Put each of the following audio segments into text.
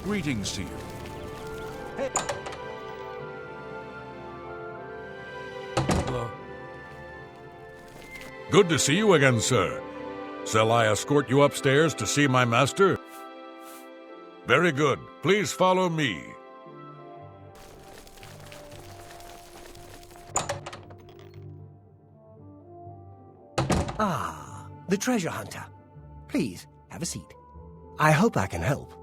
Greetings to you. Hey. Hello. Good to see you again, sir. Shall I escort you upstairs to see my master? Very good. Please follow me. Ah, the treasure hunter. Please, have a seat. I hope I can help.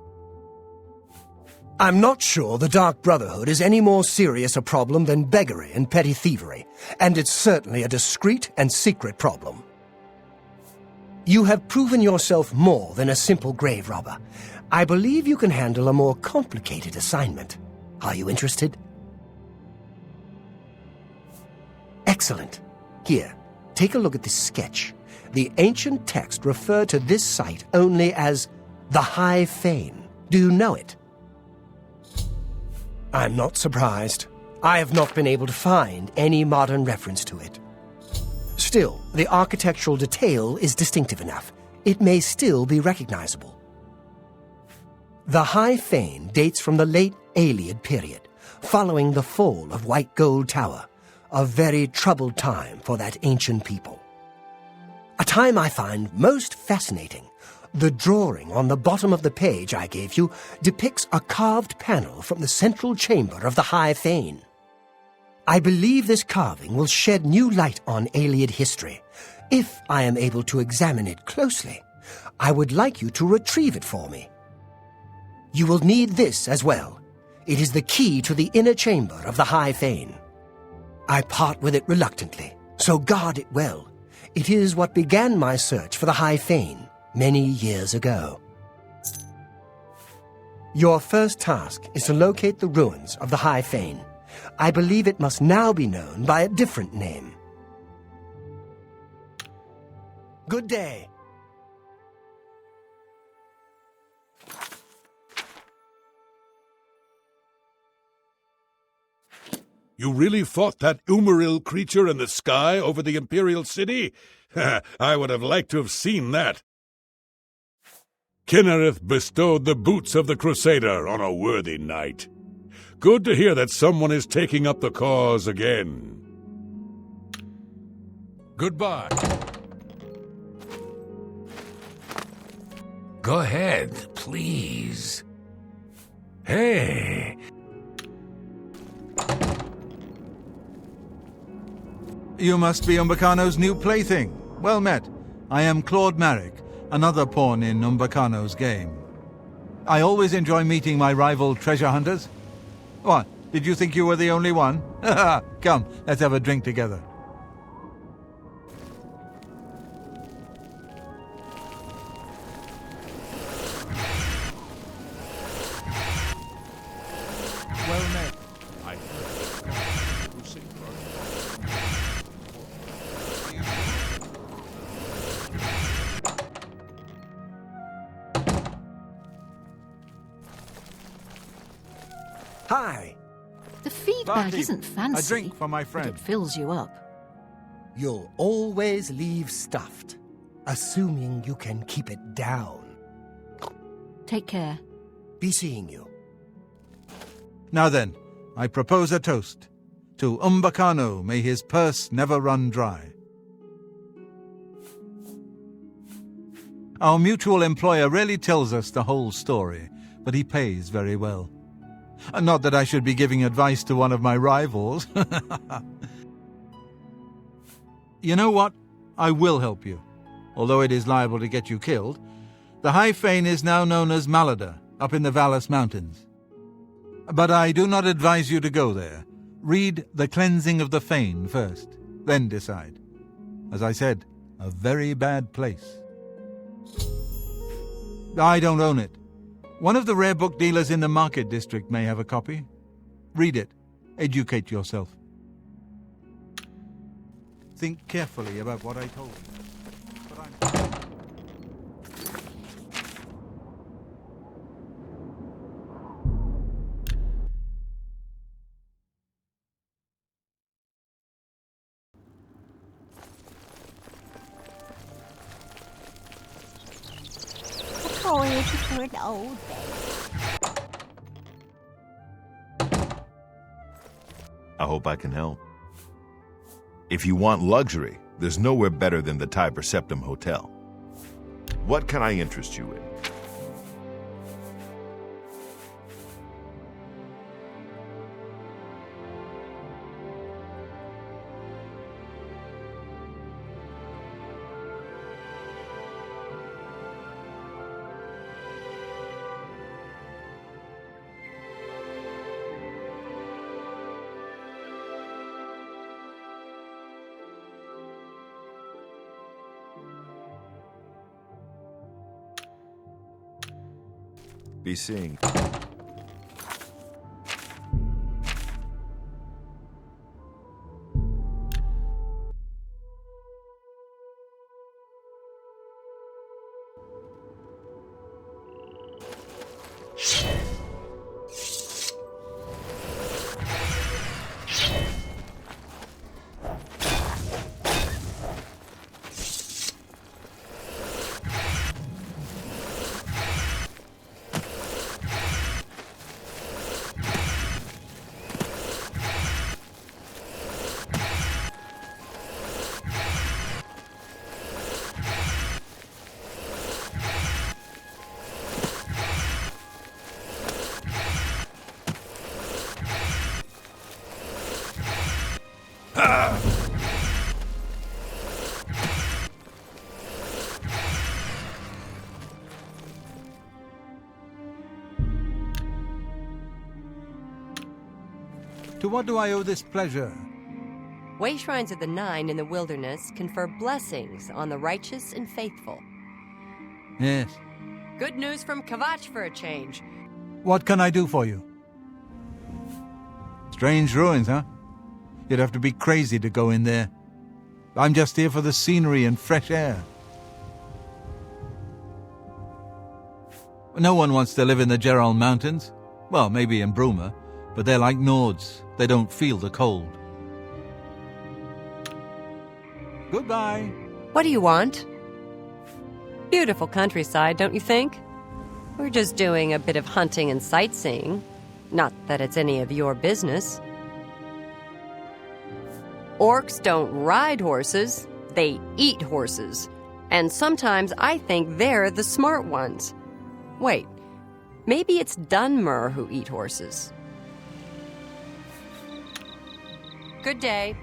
I'm not sure the Dark Brotherhood is any more serious a problem than beggary and petty thievery, and it's certainly a discreet and secret problem. You have proven yourself more than a simple grave robber. I believe you can handle a more complicated assignment. Are you interested? Excellent. Here, take a look at this sketch. The ancient text referred to this site only as the High Fane. Do you know it? I'm not surprised. I have not been able to find any modern reference to it. Still, the architectural detail is distinctive enough. It may still be recognizable. The High Fane dates from the late Aeolian period, following the fall of White Gold Tower, a very troubled time for that ancient people. A time I find most fascinating. The drawing on the bottom of the page I gave you depicts a carved panel from the central chamber of the High Fane. I believe this carving will shed new light on Aeolian history. If I am able to examine it closely, I would like you to retrieve it for me. You will need this as well. It is the key to the inner chamber of the High Fane. I part with it reluctantly, so guard it well. It is what began my search for the High Fane many years ago. Your first task is to locate the ruins of the High Fane. I believe it must now be known by a different name. Good day. You really fought that Umaril creature in the sky over the Imperial City? I would have liked to have seen that. Kinnereth bestowed the boots of the Crusader on a worthy knight. Good to hear that someone is taking up the cause again. Goodbye. Go ahead, please. Hey! You must be Umbacano's new plaything. Well met. I am Claude Marek, another pawn in Umbacano's game. I always enjoy meeting my rival treasure hunters. What, did you think you were the only one? Come, let's have a drink together. Well met. Hi. The feedback Barkeep, isn't fancy, a drink for my but friend. it fills you up. You'll always leave stuffed, assuming you can keep it down. Take care. Be seeing you. Now then, I propose a toast. To Umbacano, may his purse never run dry. Our mutual employer rarely tells us the whole story, but he pays very well. Not that I should be giving advice to one of my rivals. You know what? I will help you. Although it is liable to get you killed, the High Fane is now known as Malada, up in the Vallis Mountains. But I do not advise you to go there. Read The Cleansing of the Fane first, then decide. As I said, a very bad place. I don't own it. One of the rare book dealers in the market district may have a copy. Read it. Educate yourself. Think carefully about what I told you. But I'm... Toilet for an old man. hope I can help. If you want luxury, there's nowhere better than the Tiber Septim Hotel. What can I interest you in? Be seeing. To what do I owe this pleasure? Way shrines of the Nine in the wilderness confer blessings on the righteous and faithful. Yes. Good news from Kvatch for a change. What can I do for you? Strange ruins, huh? You'd have to be crazy to go in there. I'm just here for the scenery and fresh air. No one wants to live in the Gerald Mountains. Well, maybe in Bruma, but they're like Nords. They don't feel the cold. Goodbye. What do you want? Beautiful countryside, don't you think? We're just doing a bit of hunting and sightseeing. Not that it's any of your business. Orcs don't ride horses, they eat horses. And sometimes I think they're the smart ones. Wait, maybe it's Dunmer who eat horses. Good day.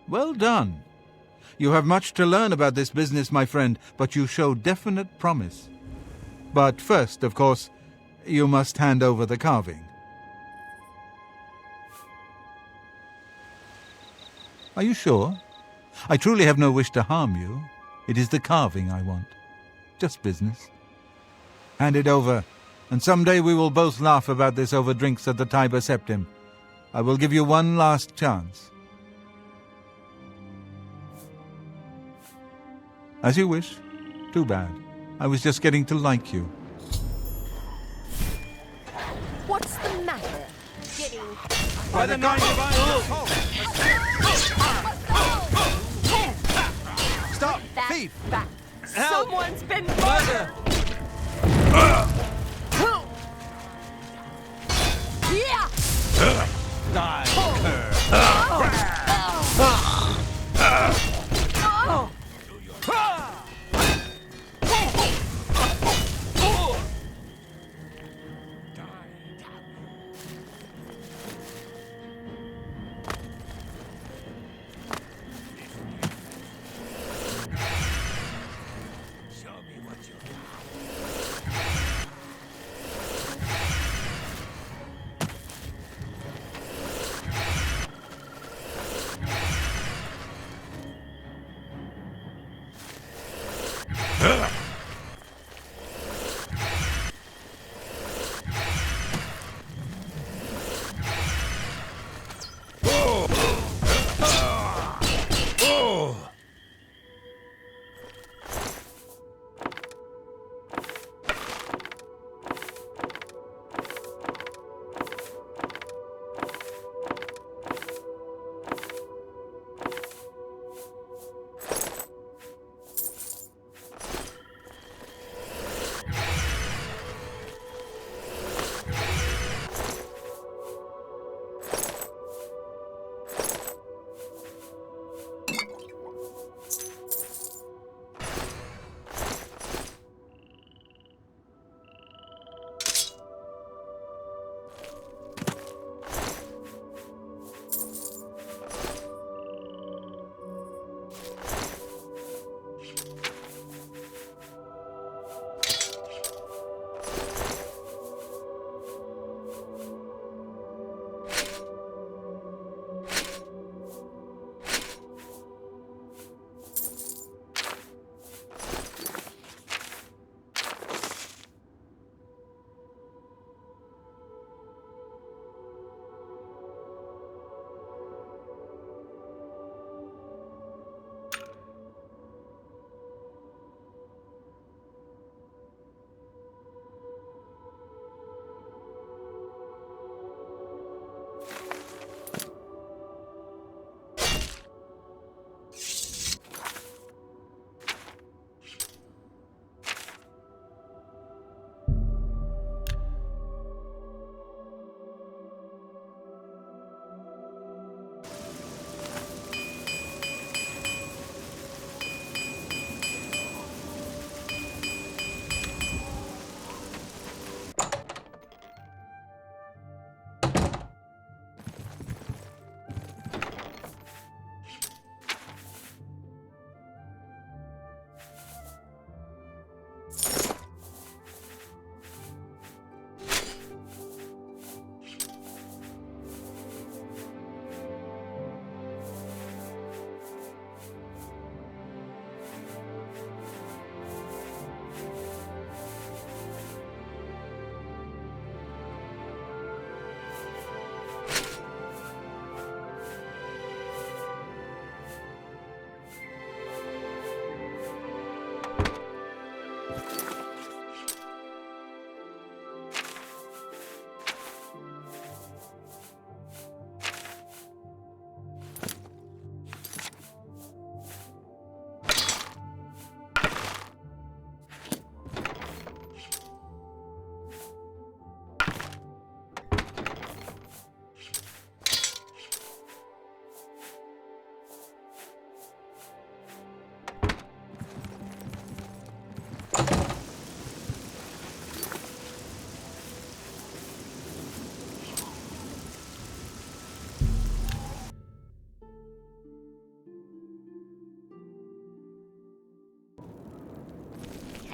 Well done. You have much to learn about this business, my friend, but you show definite promise. But first, of course, you must hand over the carving. Are you sure? I truly have no wish to harm you. It is the carving I want. Just business. Hand it over, and someday we will both laugh about this over drinks at the Tiber Septim. I will give you one last chance. As you wish. Too bad. I was just getting to like you. What's the matter? Getting... By the nine divine... Stop! That's Thief! back. Help! Someone's been Murder! Yeah! Die!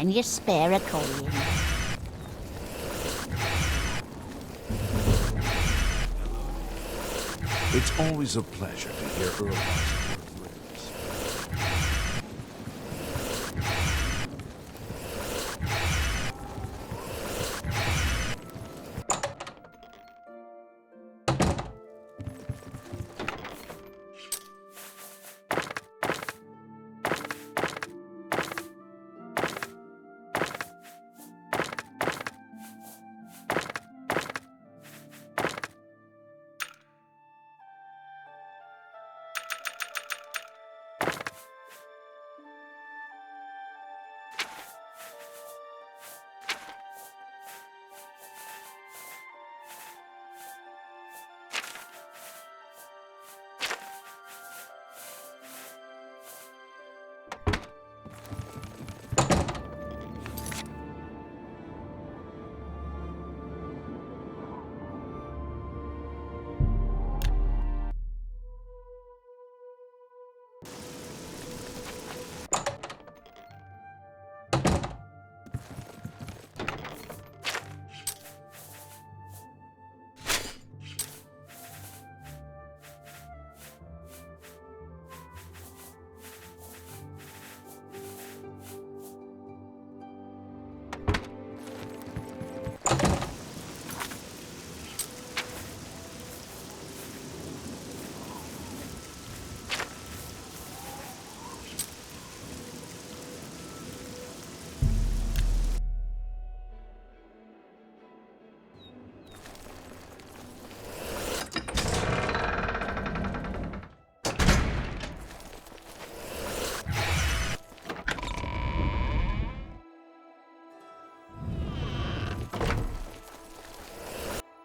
Can you spare a coin? It's always a pleasure to hear Earl's words.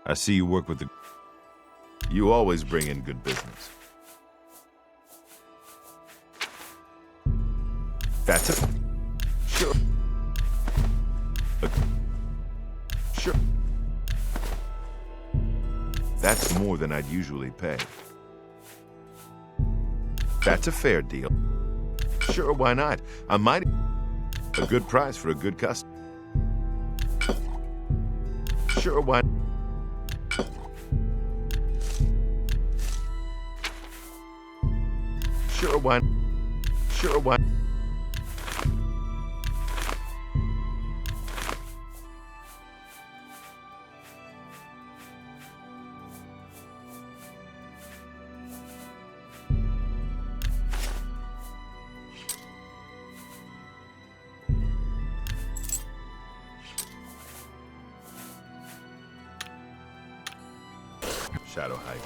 I see you work with the... You always bring in good business. That's it. Sure. Sure. That's more than I'd usually pay. That's a fair deal. Sure, why not? I might... A good price for a good customer. Sure, why... Sure, why... Sure, why... Shadow hike.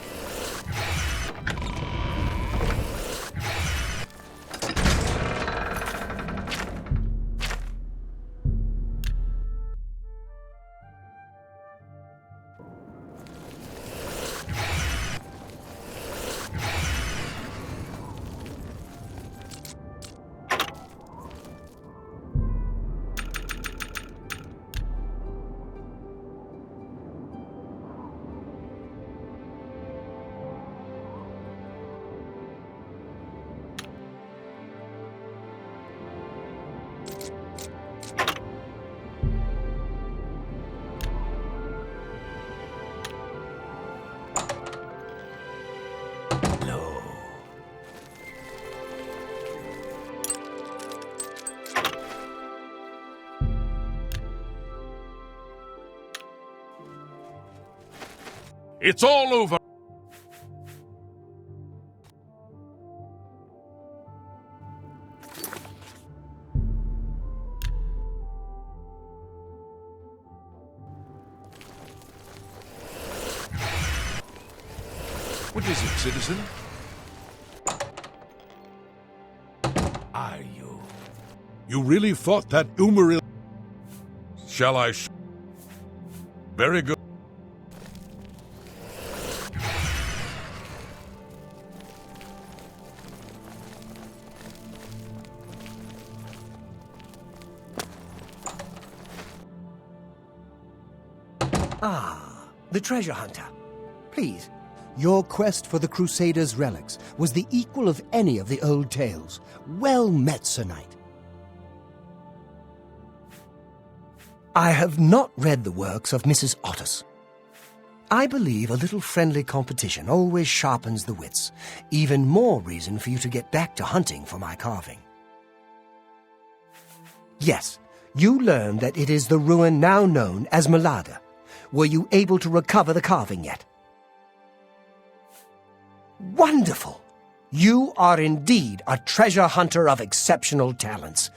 It's all over. What is it, citizen? Are you? You really thought that Umaril... Shall I... Very good. Ah, the treasure hunter. Please, your quest for the Crusaders' relics was the equal of any of the old tales. Well met, Sir Knight. I have not read the works of Mrs. Otis. I believe a little friendly competition always sharpens the wits. Even more reason for you to get back to hunting for my carving. Yes, you learned that it is the ruin now known as Malada. Were you able to recover the carving yet? Wonderful! You are indeed a treasure hunter of exceptional talents.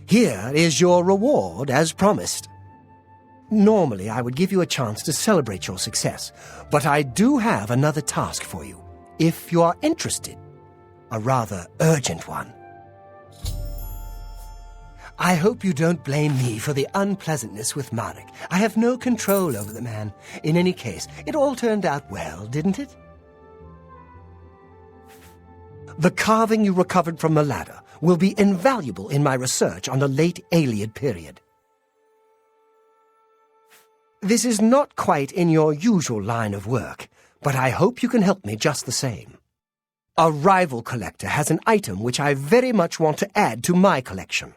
Here is your reward as promised. Normally, I would give you a chance to celebrate your success, but I do have another task for you, if you are interested. A rather urgent one. I hope you don't blame me for the unpleasantness with Marek. I have no control over the man. In any case, it all turned out well, didn't it? The carving you recovered from Malada will be invaluable in my research on the late Aeoliad period. This is not quite in your usual line of work, but I hope you can help me just the same. A rival collector has an item which I very much want to add to my collection,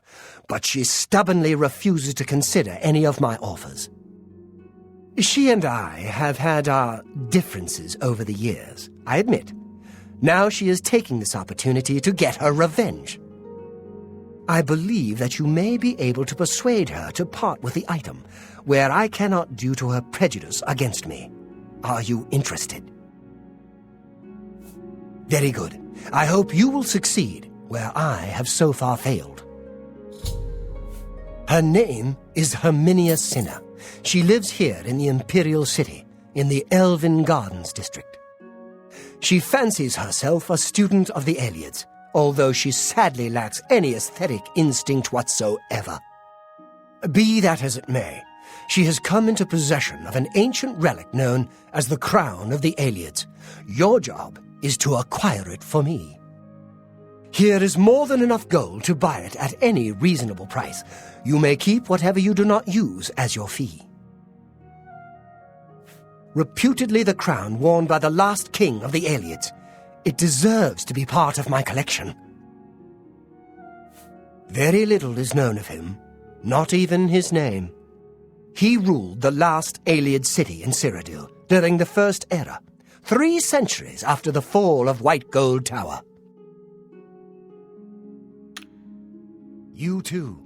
but she stubbornly refuses to consider any of my offers. She and I have had our differences over the years, I admit. Now she is taking this opportunity to get her revenge. I believe that you may be able to persuade her to part with the item, where I cannot due to her prejudice against me. Are you interested? Very good. I hope you will succeed, where I have so far failed. Her name is Herminia Cinna. She lives here in the Imperial City, in the Elven Gardens district. She fancies herself a student of the Aeoliads, although she sadly lacks any aesthetic instinct whatsoever. Be that as it may, She has come into possession of an ancient relic known as the Crown of the Aelids. Your job is to acquire it for me. Here is more than enough gold to buy it at any reasonable price. You may keep whatever you do not use as your fee. Reputedly the crown worn by the last king of the Aelids. It deserves to be part of my collection. Very little is known of him, not even his name. He ruled the last Aeliad city in Cyrodiil during the First Era, 3 centuries after the fall of White Gold Tower. You too.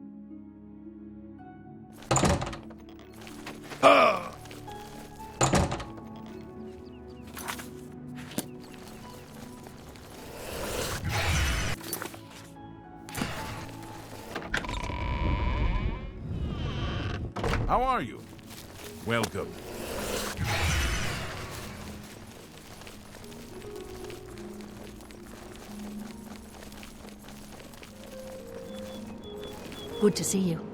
How are you? Welcome. Good to see you.